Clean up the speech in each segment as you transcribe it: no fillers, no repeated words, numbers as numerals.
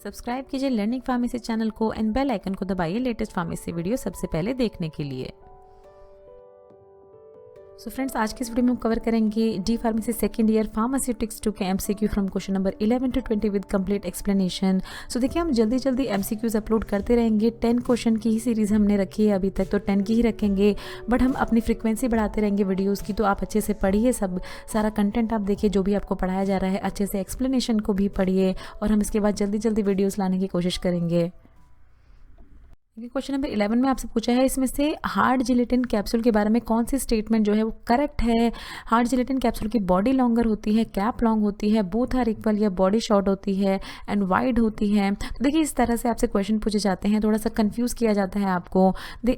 Subscribe कीजिए learning pharmacy channel को and bell icon को दबाइए लेटेस्ट फार्मेसी वीडियो सबसे पहले देखने के लिए। सो फ्रेंड्स, आज की इस वीडियो में हम कवर करेंगे D pharmacy second year pharmaceutics 2 के MCQ from question number 11 to 20 with complete explanation. So देखिए, हम जल्दी जल्दी एमसीक्यूज अपलोड करते रहेंगे। 10 क्वेश्चन की ही सीरीज हमने रखी है अभी तक, तो 10 की ही रखेंगे, बट हम अपनी फ्रीक्वेंसी बढ़ाते रहेंगे वीडियोस की। तो आप अच्छे से पढ़िए, सब सारा कंटेंट आप देखिए, जो भी आपको पढ़ाया जा रहा है अच्छे से एक्सप्लेनेशन को भी पढ़िए, और हम इसके बाद जल्दी जल्दी वीडियोज़ लाने की कोशिश करेंगे। क्वेश्चन नंबर 11 में आपसे पूछा है, इसमें से हार्ड जिलेटिन कैप्सूल के बारे में कौन सी स्टेटमेंट जो है वो करेक्ट है। हार्ड जिलेटिन कैप्सूल की बॉडी लॉन्गर होती है, कैप लॉन्ग होती है, बोथ आर इक्वल या बॉडी शॉर्ट होती है एंड वाइड होती है। तो देखिए, इस तरह से आपसे क्वेश्चन पूछे जाते हैं, थोड़ा सा कंफ्यूज किया जाता है आपको।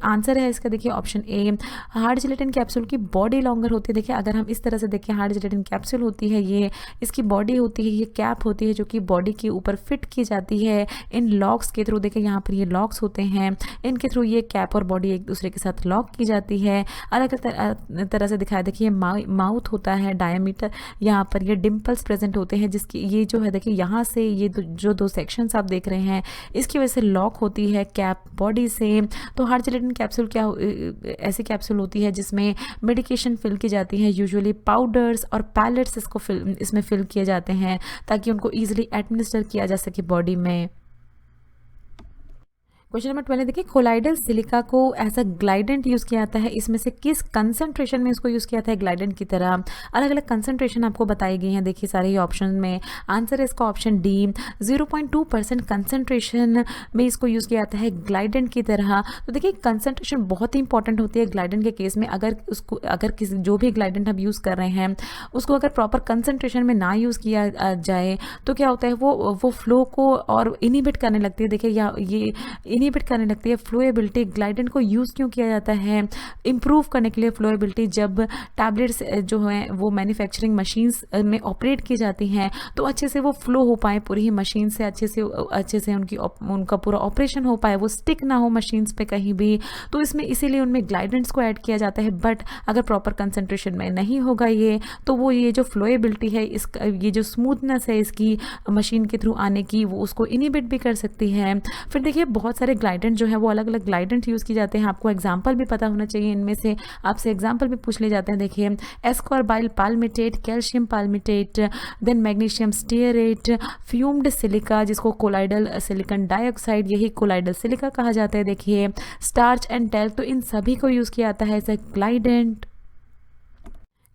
आंसर है इसका, देखिए option A, hard gelatin capsule की बॉडी लॉन्गर होती है। देखिए, अगर हम इस तरह से देखें, हार्ड जिलेटिन कैप्सूल होती है, ये इसकी बॉडी होती है, ये कैप होती है जो कि बॉडी के ऊपर फिट की जाती है इन लॉक्स के थ्रू। देखिए यहाँ पर ये लॉक्स होते हैं, इनके थ्रू ये कैप और बॉडी एक दूसरे के साथ लॉक की जाती है। अलग तरह से दिखाया, देखिए माउथ होता है, डायमीटर यहाँ पर ये डिम्पल्स प्रेजेंट होते हैं, जिसकी ये जो है देखिए यहाँ से ये जो दो सेक्शंस आप देख रहे हैं, इसकी वजह से लॉक होती है कैप बॉडी से। तो हार्ड जिलेटिन कैप्सूल क्या ऐसी कैप्सूल होती है जिसमें मेडिकेशन फिल की जाती है, यूजुअली पाउडर्स और पैलेट्स इसमें फिल किए जाते हैं ताकि उनको ईजिली एडमिनिस्टर किया जा सके बॉडी में। क्वेश्चन नंबर 12 देखिए, कोलाइडल सिलिका को एज अ ग्लाइडेंट यूज़ किया जाता है, इसमें से किस कंसंट्रेशन में इसको यूज़ किया जाता है ग्लाइडेंट की तरह। अलग अलग कंसंट्रेशन आपको बताई गई हैं, देखिए सारे ही ऑप्शन में। आंसर है इसका ऑप्शन डी, 0.2% कंसंट्रेशन में इसको यूज़ किया जाता है ग्लाइडेंट की तरह। तो देखिए, कंसंट्रेशन बहुत ही इंपॉर्टेंट होती है ग्लाइडेंट के केस में। अगर किसी जो भी ग्लाइडेंट हम यूज़ कर रहे हैं उसको अगर प्रॉपर कंसंट्रेशन में ना यूज़ किया जाए तो क्या होता है, वो फ्लो को और इनहिबिट करने लगती है। देखिए ये इनहिबिट करने लगती है फ्लोएबिलिटी। ग्लाइडेंट को यूज़ क्यों किया जाता है? इंप्रूव करने के लिए फ्लोएबिलिटी। जब टैबलेट्स जो हैं वो मैन्युफैक्चरिंग मशीन्स में ऑपरेट की जाती हैं तो अच्छे से वो फ्लो हो पाए पूरी ही मशीन से, अच्छे से उनका पूरा ऑपरेशन हो पाए, वो स्टिक ना हो मशीन्स पे कहीं भी। तो इसमें इसीलिए उनमें ग्लाइडेंट्स को ऐड किया जाता है। बट अगर प्रॉपर कंसंट्रेशन में नहीं होगा ये, तो वो ये जो फ्लोएबिलिटी है, ये जो स्मूथनेस है इसकी मशीन के थ्रू आने की, वो उसको इनहिबिट भी कर सकती है। फिर देखिए, बहुत सारे ग्लाइडेंट जो है वो अलग अलग ग्लाइडेंट यूज़ किए जाते हैं। आपको एग्जांपल भी पता होना चाहिए, इनमें से आपसे एग्जांपल भी पूछ ले जाते हैं। देखिए, ascorbyl palmitate, calcium palmitate, then magnesium stearate, fumed silica जिसको कोलाइडल सिलिकॉन डाइऑक्साइड, यही कोलाइडल सिलिका कहा जाता है। देखिए, स्टार्च एंड टेल्क, तो इन सभी को यूज़ किया जाता है as a glidant.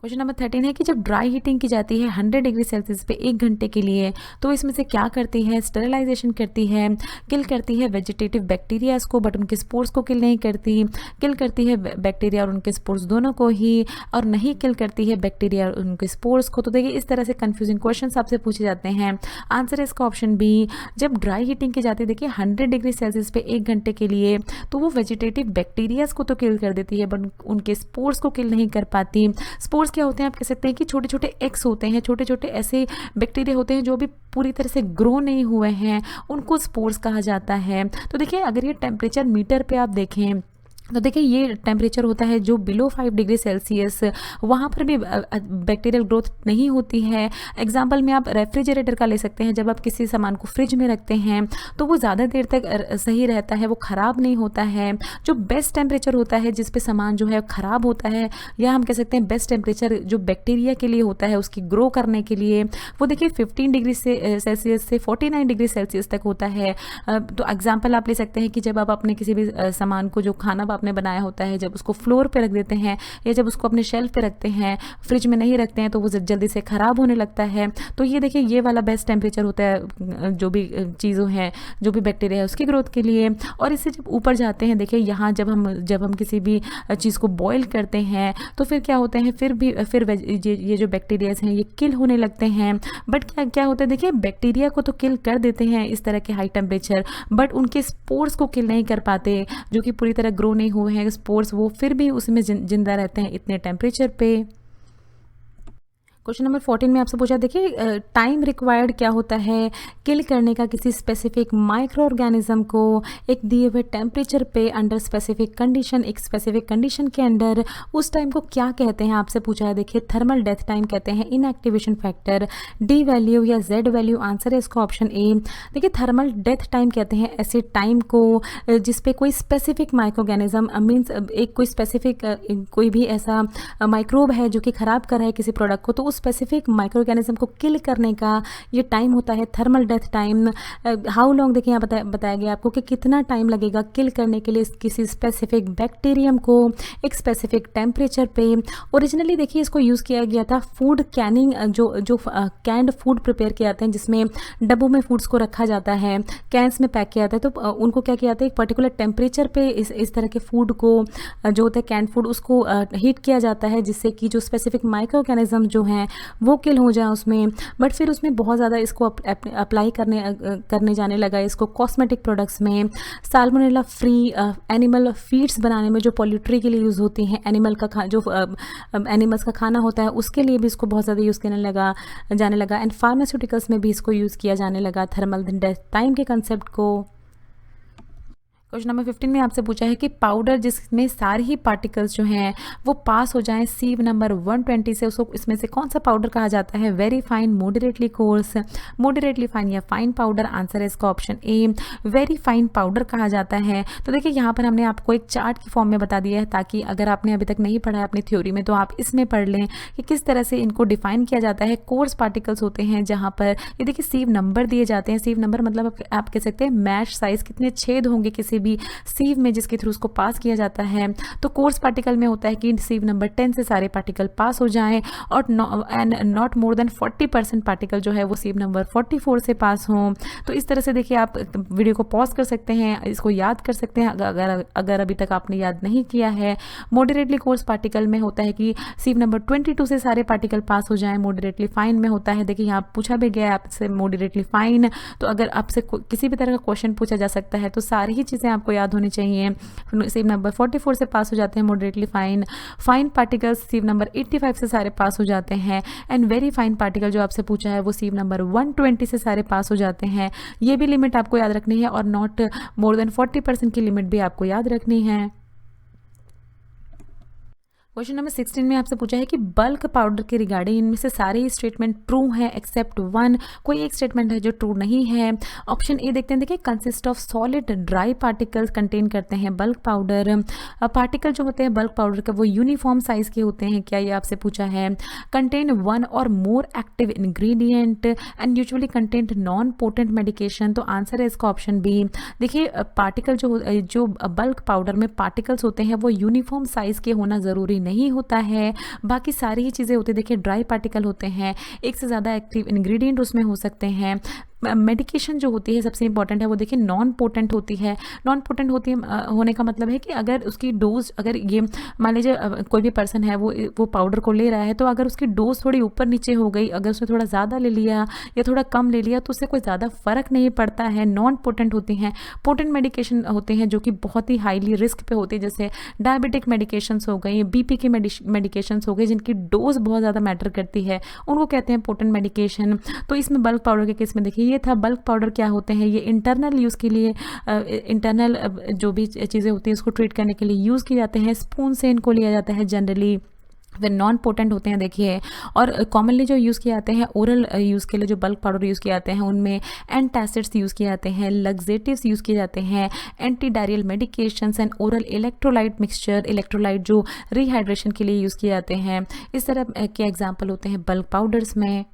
Question number 13 है कि जब ड्राई हीटिंग की जाती है 100 डिग्री सेल्सियस पे 1 घंटे के लिए, तो इसमें से क्या करती है? स्टेरिलाइजेशन करती है, किल करती है वेजिटेटिव बैक्टीरियाज को बट उनके स्पोर्स को किल नहीं करती, किल करती है बैक्टीरिया और उनके स्पोर्स दोनों को ही, और नहीं किल करती है बैक्टीरिया और उनके स्पोर्स को। तो देखिए, इस तरह से कंफ्यूजिंग क्वेश्चन आपसे पूछे जाते हैं। आंसर है इसका ऑप्शन बी, जब ड्राई हीटिंग की जाती है देखिए 100 डिग्री सेल्सियस पे 1 घंटे के लिए, तो वो वेजिटेटिव बैक्टीरियाज को तो किल कर देती है बट उनके स्पोर्स को किल नहीं कर पाती। स्पोर्स क्या होते हैं? आप कह सकते हैं कि छोटे छोटे एक्स होते हैं, छोटे छोटे ऐसे बैक्टीरिया होते हैं जो भी पूरी तरह से ग्रो नहीं हुए हैं, उनको स्पोर्स कहा जाता है। तो देखिए, अगर ये टेम्परेचर मीटर पे आप देखें तो देखिए, ये टेम्परेचर होता है जो बिलो 5 डिग्री सेल्सियस, वहाँ पर भी बैक्टीरियल ग्रोथ नहीं होती है। एग्जाम्पल में आप रेफ्रिजरेटर का ले सकते हैं। जब आप किसी सामान को फ्रिज में रखते हैं तो वो ज़्यादा देर तक सही रहता है, वो ख़राब नहीं होता है। जो बेस्ट टेम्परेचर होता है जिस पे सामान जो है ख़राब होता है, या हम कह सकते हैं बेस्ट टेम्परेचर जो बैक्टीरिया के लिए होता है उसकी ग्रो करने के लिए, वो देखिए 15 डिग्री सेल्सियस से 49 डिग्री सेल्सियस तक होता है। तो एग्जाम्पल आप ले सकते हैं कि जब आप अपने किसी भी सामान को, जो खाना आपने बनाया होता है, जब उसको फ्लोर पे रख देते हैं या जब उसको अपने शेल्फ पे रखते हैं, फ्रिज में नहीं रखते हैं, तो वो जल्दी से ख़राब होने लगता है। तो ये देखिए, ये वाला बेस्ट टेम्परेचर होता है जो भी चीज़ों हैं, जो भी बैक्टीरिया है उसकी ग्रोथ के लिए। और इससे जब ऊपर जाते हैं, देखिए यहाँ जब हम किसी भी चीज़ को बॉईल करते हैं तो फिर क्या होता है, फिर ये जो बैक्टीरियाज हैं ये किल होने लगते हैं। बट क्या होता है, देखिए बैक्टीरिया को तो किल कर देते हैं इस तरह के हाई टेम्परेचर, बट उनके स्पोर्स को किल नहीं कर पाते, जो कि पूरी तरह ग्रो नहीं हुए हैं स्पोर्स, वो फिर भी उसमें जिंदा रहते हैं इतने टेम्परेचर पे। क्वेश्चन नंबर 14 में आपसे पूछा, देखिए टाइम रिक्वायर्ड क्या होता है किल करने का किसी स्पेसिफिक माइक्रो ऑर्गेनिज्म को एक दिए हुए टेम्परेचर पे अंडर स्पेसिफिक कंडीशन, एक स्पेसिफिक कंडीशन के अंडर, उस टाइम को क्या कहते हैं आपसे पूछा है। देखिए थर्मल डेथ टाइम कहते हैं, इनएक्टिवेशन फैक्टर, डी वैल्यू या जेड वैल्यू, आंसर है इसका ऑप्शन ए। देखिए थर्मल डेथ टाइम कहते हैं ऐसे टाइम को जिसपे कोई स्पेसिफिक माइक्रो ऑर्गेनिज्म मीन्स एक कोई स्पेसिफिक कोई भी ऐसा माइक्रोब है जो कि खराब कर रहा है किसी प्रोडक्ट को, तो उस स्पेसिफिक माइक्रो ऑर्गेनिज्म को किल करने का ये टाइम होता है thermal death time. How long, देखिए यहाँ बताया गया आपको कि कितना टाइम लगेगा किल करने के लिए किसी स्पेसिफिक बैक्टीरियम को एक स्पेसिफिक टेम्परेचर पे। ओरिजिनली देखिए इसको यूज़ किया गया था फूड कैनिंग, जो कैंड फूड प्रिपेयर किए जाते हैं जिसमें डब्बों में फूड्स को रखा जाता है, कैंस में पैक किया जाता है, तो उनको क्या किया जाता है एक पर्टिकुलर टेम्परेचर पे इस तरह के फूड को जो होता है कैंड फूड उसको हीट किया जाता है जिससे कि जो स्पेसिफिक माइक्रो ऑर्गेनिज्म जो हैं वो किल हो जाए उसमें। बट फिर उसमें बहुत ज़्यादा इसको अप्लाई करने जाने लगा इसको कॉस्मेटिक प्रोडक्ट्स में, साल्मोनेला फ्री एनिमल फीड्स बनाने में जो पोल्ट्री के लिए यूज़ होती हैं, एनिमल्स का खाना होता है उसके लिए भी इसको बहुत ज़्यादा यूज़ जाने लगा एंड फार्मास्यूटिकल्स में भी इसको यूज़ किया जाने लगा थर्मल डेथ टाइम के कंसेप्ट को। क्वेश्चन नंबर 15 में आपसे पूछा है कि पाउडर जिसमें सारे ही पार्टिकल्स जो हैं वो पास हो जाएं सीव नंबर 120 से, उसको इसमें से कौन सा पाउडर कहा जाता है। Very fine, moderately course, moderately fine या फाइन पाउडर, आंसर है इसका option A, very fine powder कहा जाता है। तो देखिए यहाँ पर हमने आपको एक चार्ट की फॉर्म में बता दिया है ताकि अगर आपने अभी तक नहीं पढ़ा है अपनी थ्योरी में तो आप इसमें पढ़ लें कि किस तरह से इनको डिफाइन किया जाता है। कोर्स पार्टिकल्स होते हैं जहाँ पर ये देखिए सीव नंबर दिए जाते हैं, सीव नंबर मतलब आप कह सकते हैं मैश साइज, कितने छेद होंगे किसी भी सीव में जिसके थ्रू उसको पास किया जाता है। तो कोर्स पार्टिकल में होता है कि सीव नंबर 10 से सारे पार्टिकल पास हो जाएं और नॉट मोर देन 40% पार्टिकल जो है वो सीव नंबर 44 से पास हों। तो इस तरह से देखिए आप वीडियो को पॉज कर सकते हैं, इसको याद कर सकते हैं अगर अभी तक आपने याद नहीं किया है। मॉडरेटली कोर्स पार्टिकल में होता है कि सीव नंबर 22 से सारे पार्टिकल पास हो जाएं। मॉडरेटली फाइन में होता है, देखिए यहाँ पूछा भी गया है आपसे मॉडरेटली फाइन, तो अगर आपसे किसी भी तरह का क्वेश्चन पूछा जा सकता है तो सारी ही चीज़ें आपको याद होनी चाहिए। सीव नंबर 44 से पास हो जाते हैं moderately fine. Fine particles sieve number 85 से सारे पास हो जाते हैं एंड वेरी फाइन पार्टिकल जो आपसे पूछा है वो सीव नंबर 120 से सारे पास हो जाते हैं। ये भी लिमिट आपको याद रखनी है और नॉट मोर देन 40% की लिमिट भी आपको याद रखनी है। क्वेश्चन नंबर 16 में आपसे पूछा है कि बल्क पाउडर के रिगार्डिंग इनमें से सारे ही स्टेटमेंट ट्रू हैं एक्सेप्ट वन, कोई एक स्टेटमेंट है जो ट्रू नहीं है। ऑप्शन ए देखते हैं, देखिए consist of solid dry particles contain करते हैं बल्क पाउडर। पार्टिकल जो होते हैं बल्क पाउडर का वो यूनिफॉर्म साइज के होते हैं, क्या ये आपसे पूछा है। कंटेन वन और more active ingredient and usually content non potent medication, तो आंसर है इसका ऑप्शन बी। देखिए पार्टिकल जो बल्क पाउडर में पार्टिकल्स होते हैं वो यूनिफॉर्म साइज के होना ज़रूरी नहीं होता है, बाकी सारी ही चीज़ें होती है। देखिए ड्राई पार्टिकल होते हैं, एक से ज़्यादा एक्टिव इंग्रेडिएंट उसमें हो सकते हैं। मेडिकेशन जो होती है सबसे इंपॉर्टेंट है वो देखिए नॉन पोटेंट होती है। नॉन पोटेंट होने का मतलब है कि अगर उसकी डोज, अगर ये मान लीजिए कोई भी पर्सन है वो पाउडर को ले रहा है तो अगर उसकी डोज थोड़ी ऊपर नीचे हो गई, अगर उसने थोड़ा ज़्यादा ले लिया या थोड़ा कम ले लिया तो उससे कोई ज़्यादा फ़र्क नहीं पड़ता है। नॉन पोटेंट होती हैं। पोटेंट मेडिकेशन होते हैं जो कि बहुत ही हाईली रिस्क पे होते हैं, जैसे डायबिटिक मेडिकेशंस हो गई, बीपी की मेडिकेशंस हो गई जिनकी डोज बहुत ज़्यादा मैटर करती है, उनको कहते हैं पोटेंट मेडिकेशन। तो इसमें बल्क पाउडर के केस में देखिए ये था। बल्क पाउडर क्या होते हैं, ये इंटरनल यूज़ के लिए, इंटरनल जो भी चीज़ें होती हैं उसको ट्रीट करने के लिए यूज़ किए जाते हैं। स्पून से इनको लिया जाता है जनरली। फिर नॉन पोटेंट होते हैं देखिए, और कॉमनली जो यूज़ किए जाते हैं ओरल यूज़ के लिए, जो बल्क पाउडर यूज़ किए जाते हैं उनमें एंटासिड्स यूज़ किए जाते हैं, लग्जेटिव्स यूज़ किए जाते हैं, anti diarrhoeal medications and oral electrolyte mixture, electrolyte जो रिहाइड्रेशन के लिए यूज़ किए जाते हैं। इस तरह के एग्जाम्पल होते हैं बल्क पाउडर्स में।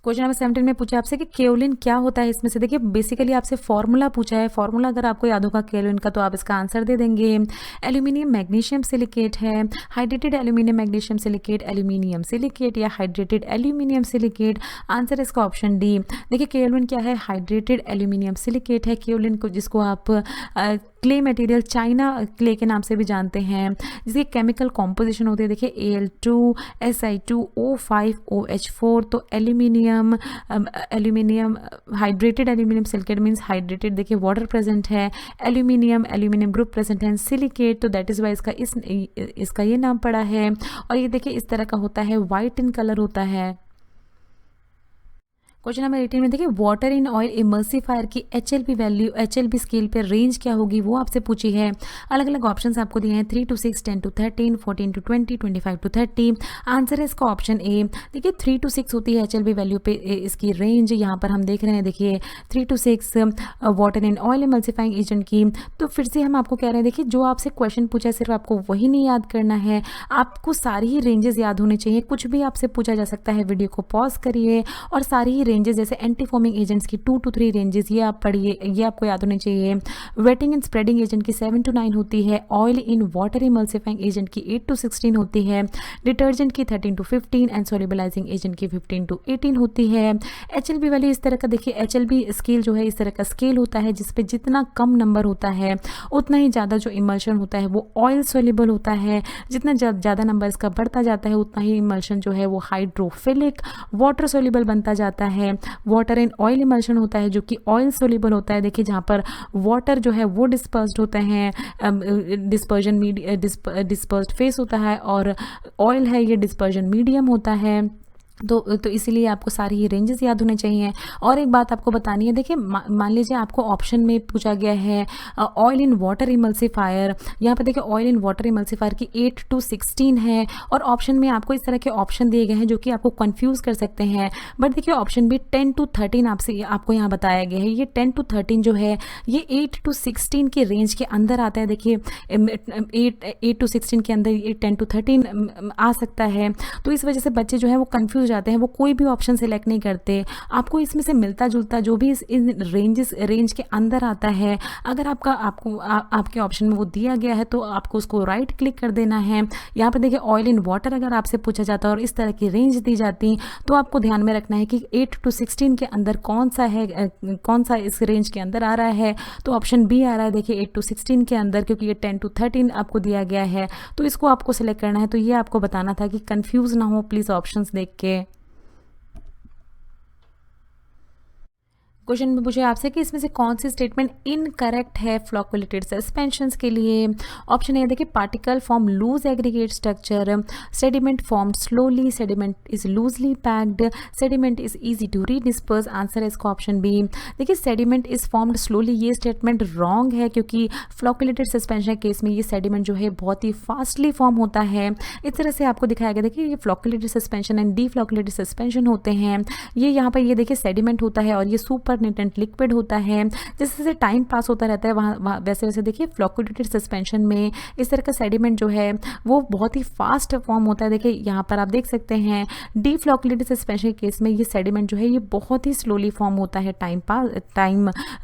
क्वेश्चन नंबर 17 में पूछा आपसे कि केओलिन क्या होता है। इसमें से देखिए बेसिकली आपसे फॉर्मूला पूछा है, फॉर्मूला अगर आपको याद होगा केओलिन का तो आप इसका आंसर दे देंगे। एल्यूमिनियम मैग्नीशियम सिलिकेट है, hydrated aluminium magnesium silicate, aluminium silicate या हाइड्रेटेड एल्यूमिनियम सिलिकेट, आंसर है इसका ऑप्शन डी। देखिए केओलिन क्या है, हाइड्रेटेड एल्यूमिनियम सिलिकेट है केओलिन को, जिसको आप क्ले मटेरियल चाइना क्ले के नाम से भी जानते हैं, जिसकी केमिकल कॉम्पोजिशन होती है देखिए Al2Si2O5OH4। तो aluminium hydrated aluminium silicate means hydrated, देखिए वाटर प्रेजेंट है, एल्यूमिनियम ग्रुप प्रेजेंट है, सिलिकेट, तो दैट इज़ वाई इसका ये नाम पड़ा है। और ये देखिए इस तरह का होता है, वाइट इन कलर होता है। क्वेश्चन नंबर 18 में देखिए वाटर इन ऑयल इमल्सिफायर की HLP वैल्यू, HLP स्केल पे रेंज क्या होगी वो आपसे पूछी है। अलग अलग ऑप्शंस आपको दिए हैं 3 to 6, 10 to 13, 14 to 20, 25 to 30। Answer है इसका ऑप्शन ए। देखिए 3 to 6 होती है HLP वैल्यू पे इसकी रेंज, यहाँ पर हम देख रहे हैं देखिए 3 to 6 water in oil emulsifying agent की। तो फिर से हम आपको कह रहे हैं देखिए जो आपसे क्वेश्चन पूछा है सिर्फ आपको वही नहीं याद करना है, आपको सारी ही रेंजेस याद होने चाहिए। कुछ भी आपसे पूछा जा सकता है, वीडियो को पॉज करिए और सारी ही रेंजेस जैसे एंटी फॉर्मिंग एजेंट्स की 2 to 3 रेंजेस ये आप पढ़िए, ये आपको याद होने चाहिए। वेटिंग एंड स्प्रेडिंग एजेंट की 7 to 9 होती है, oil in water emulsifying agent की 8 to 16 होती है, डिटर्जेंट की 13 to 15 एंड सोल्युबलाइजिंग एजेंट की 15 to 18 होती है। HLP वाली इस तरह का देखिए HLP स्केल जो है इस तरह का स्केल होता है जिसपे जितना कम नंबर होता है उतना ही ज़्यादा जो इमल्शन होता है वो ऑयल सोल्यूबल होता है, जितना ज़्यादा नंबर इसका बढ़ता जाता है उतना ही इमल्शन जो है वो हाइड्रोफिलिक वाटर सोल्यूबल बनता जाता है। वाटर इन ऑयल इमल्शन होता है जो कि ऑयल सोल्यूबल होता है, देखिए जहाँ पर वाटर जो है वो डिस्पर्स्ड होते हैं, डिस्पर्स्ड फेस होता है, और ऑयल है ये डिस्पर्जन मीडियम होता है। तो इसीलिए आपको सारी ही रेंजेस याद होने चाहिए। और एक बात आपको बतानी है, देखिए मान लीजिए आपको ऑप्शन में पूछा गया है ऑयल इन वाटर इमल्सिफायर, यहाँ पर देखिए ऑयल इन वाटर इमल्सिफायर की 8 to 16 है, और ऑप्शन में आपको इस तरह के ऑप्शन दिए गए हैं जो कि आपको कंफ्यूज कर सकते हैं। बट देखिए ऑप्शन भी 10 to 13 आपको यहाँ बताया गया है। ये 10 to 13 जो है ये 8 to 16 के रेंज के अंदर आता है। देखिए 8 to 16 के अंदर ये 10 to 13 आ सकता है। तो इस वजह से बच्चे जो है वो कंफ्यूज जाते हैं, वो कोई भी ऑप्शन सेलेक्ट नहीं करते। आपको इसमें से मिलता जुलता जो भी इन रेंज के अंदर आता है, अगर आपके ऑप्शन में वो दिया गया है तो आपको उसको राइट क्लिक कर देना है। यहाँ पर देखिए ऑयल इन वाटर अगर आपसे पूछा जाता है और इस तरह की रेंज दी जाती तो आपको ध्यान में रखना है कि 8 to 16 के अंदर कौन सा इस रेंज के अंदर आ रहा है। तो ऑप्शन बी आ रहा है देखिए 8 to 16 के अंदर, क्योंकि ये 10 to 13 आपको दिया गया है तो इसको आपको सेलेक्ट करना है। तो ये आपको बताना था कि कंफ्यूज ना हो प्लीज़ ऑप्शंस देख के। क्वेश्चन में पूछे आपसे कि इसमें से कौन सी स्टेटमेंट इनकरेक्ट है फ्लॉकुलेटेड सस्पेंशंस के लिए। ऑप्शन ए देखिए particle form loose aggregate structure, sediment form slowly, sediment is loosely packed, sediment is easy to redisperse. Answer है इसका ऑप्शन बी। देखिए सेडिमेंट इज फॉर्म्ड स्लोली, ये स्टेटमेंट रॉन्ग है क्योंकि फ्लॉकुलेटेड सस्पेंशन केस में ये sediment जो है बहुत ही फास्टली फॉर्म होता है। इस तरह से आपको दिखाया गया। देखिए ये फ्लॉकुलेटेड सस्पेंशन एंड डीफ्लॉकुलेटेड सस्पेंशन होते हैं। ये यहाँ पर ये देखिए सेडिमेंट होता है और ये सुपर निटेंट लिक्विड होता है। जैसे जैसे टाइम पास होता रहता है वहाँ वैसे वैसे देखिए फ्लॉकुलेटेड सस्पेंशन में इस तरह का सेडिमेंट जो है वो बहुत ही फास्ट फॉर्म होता है। देखिए यहाँ पर आप देख सकते हैं डीफ्लॉकुलेटेड सस्पेंशन के केस में ये सेडिमेंट जो है ये बहुत ही स्लोली फॉर्म होता है टाइम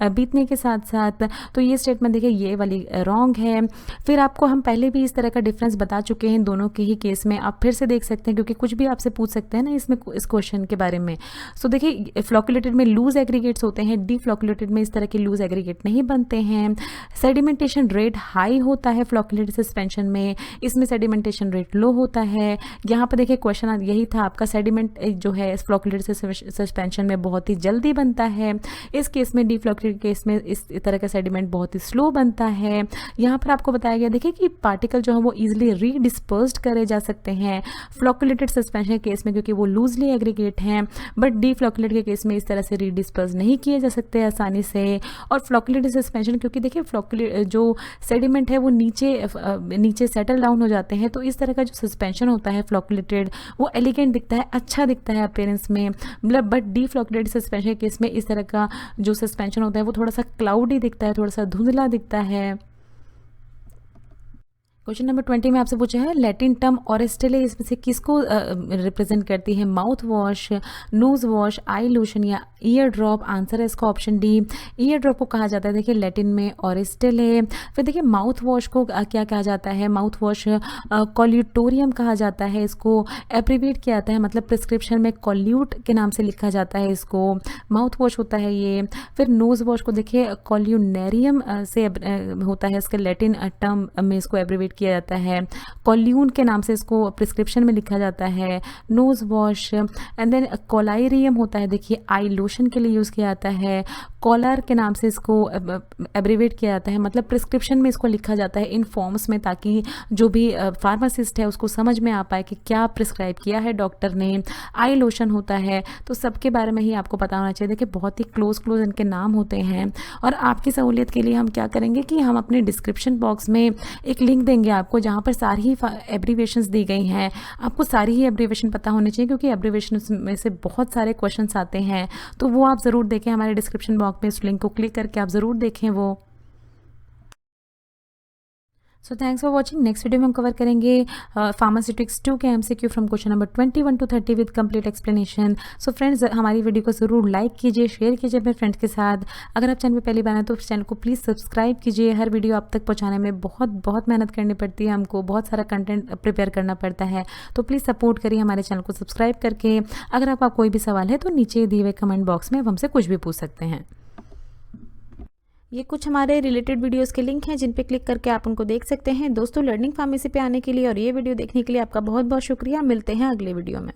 बीतने के साथ साथ। तो ये स्टेटमेंट देखिए ये वाली रॉन्ग है। फिर आपको हम पहले भी इस तरह का डिफरेंस बता चुके हैं दोनों के ही केस में, आप फिर से देख सकते हैं क्योंकि कुछ भी आपसे पूछ सकते हैं ना इसमें इस क्वेश्चन के बारे में। सो देखिए फ्लॉकुलेटेड में लूज एग्रीगेट्स होते हैं, डीफ्लॉकुलेटेड में इस तरह के लूज एग्रीगेट नहीं बनते हैं। सेडिमेंटेशन रेट हाई होता है फ्लॉकुलेटेड सस्पेंशन में, इसमें सेडिमेंटेशन रेट लो होता है। यहाँ पर देखिए क्वेश्चन यही था आपका, सेडिमेंट जो है फ्लॉकुलेटेड सस्पेंशन में बहुत ही जल्दी बनता है, इस केस में डीफ्लॉकुलेटेड केस में इस तरह का सेडिमेंट बहुत ही स्लो बनता है। यहाँ पर आपको बताया गया देखिए कि पार्टिकल जो है वो इजिली रीडिस्पर्स्ड करे जा सकते हैं फ्लॉकुलेटेड सस्पेंशन केस में क्योंकि वो लूजली एग्रीगेट हैं, बट डीफ्लॉकुलेटेड के केस में इस तरह से रीडिस्पर्स नहीं किए जा सकते आसानी से। और फ्लॉकुलेटेड सस्पेंशन क्योंकि देखिए जो सेडिमेंट है वो नीचे सेटल डाउन हो जाते हैं, तो इस तरह का जो सस्पेंशन होता है फ्लॉकुलेटेड वो एलिगेंट दिखता है, अच्छा दिखता है अपीयरेंस में। मतलब बट डीफ्लॉकुलेटेड सस्पेंशन केस में इस तरह का जो सस्पेंशन होता है वो थोड़ा सा क्लाउडी दिखता है, थोड़ा सा धुंधला दिखता है। क्वेश्चन नंबर 20 में आपसे पूछा है लैटिन टर्म ऑरेस्टेले इसमें से किसको रिप्रेजेंट करती है? माउथ वॉश, नोज वॉश, आई लोशन या ईयर ड्रॉप? आंसर है इसका ऑप्शन डी, ईयर ड्रॉप को कहा जाता है देखिए लैटिन में ऑरेस्टेले। फिर देखिए माउथ वॉश को क्या कहा जाता है? माउथ वॉश कॉल्यूटोरियम कहा जाता है, इसको एब्रीविएट किया जाता है, मतलब प्रिस्क्रिप्शन में कॉल्यूट के नाम से लिखा जाता है इसको, माउथ वॉश होता है ये। फिर नोज वॉश को देखिए कॉल्यूनेरियम से होता है, इसके लैटिन टर्म में इसको एब्रीविएट किया जाता है, कॉल्यून के नाम से इसको प्रिस्क्रिप्शन में लिखा जाता है नोज वॉश। एंड देन कोलाइरियम होता है देखिए आई लोशन के लिए यूज़ किया जाता है, कॉलर के नाम से इसको एब्रीविएट किया जाता है, मतलब प्रिस्क्रिप्शन में इसको लिखा जाता है इन फॉर्म्स में, ताकि जो भी फार्मासिस्ट है उसको समझ में आ पाए कि क्या प्रिस्क्राइब किया है डॉक्टर ने। आई लोशन होता है, तो सबके बारे में ही आपको पता होना चाहिए। देखिए बहुत ही क्लोज इनके नाम होते हैं। और आपकी सहूलियत के लिए हम क्या करेंगे कि हम अपने डिस्क्रिप्शन बॉक्स में एक लिंक देंगे आपको, जहाँ पर सारी ही एब्रीवेशंस दी गई हैं। आपको सारी ही एब्रीवेशन पता होनी चाहिए, क्योंकि एब्रीवेशन में से बहुत सारे क्वेश्चंस आते हैं, तो वो आप ज़रूर देखें। हमारे डिस्क्रिप्शन बॉक्स में इस लिंक को क्लिक करके आप ज़रूर देखें वो। So thanks for watching. Next video में हम कवर करेंगे फार्मास्यूटिक्स 2 के MCQ from question number 21 to 30 with complete explanation. So friends हमारी वीडियो को ज़रूर लाइक कीजिए, शेयर कीजिए अपने फ्रेंड्स के साथ। अगर आप चैनल पर पहली बार हैं तो चैनल को प्लीज़ सब्सक्राइब कीजिए। हर वीडियो आप तक पहुँचाने में बहुत मेहनत करनी पड़ती है, हमको बहुत सारा कंटेंट प्रिपेयर करना पड़ता है, तो प्लीज़ सपोर्ट करिए हमारे चैनल को सब्सक्राइब करके। अगर आपका कोई भी सवाल है तो नीचे दिए हुए कमेंट बॉक्स में आप हमसे कुछ भी पूछ सकते हैं। ये कुछ हमारे रिलेटेड वीडियोस के लिंक हैं जिन पे क्लिक करके आप उनको देख सकते हैं। दोस्तों लर्निंग फार्मेसी पे आने के लिए और ये वीडियो देखने के लिए आपका बहुत बहुत शुक्रिया। मिलते हैं अगले वीडियो में।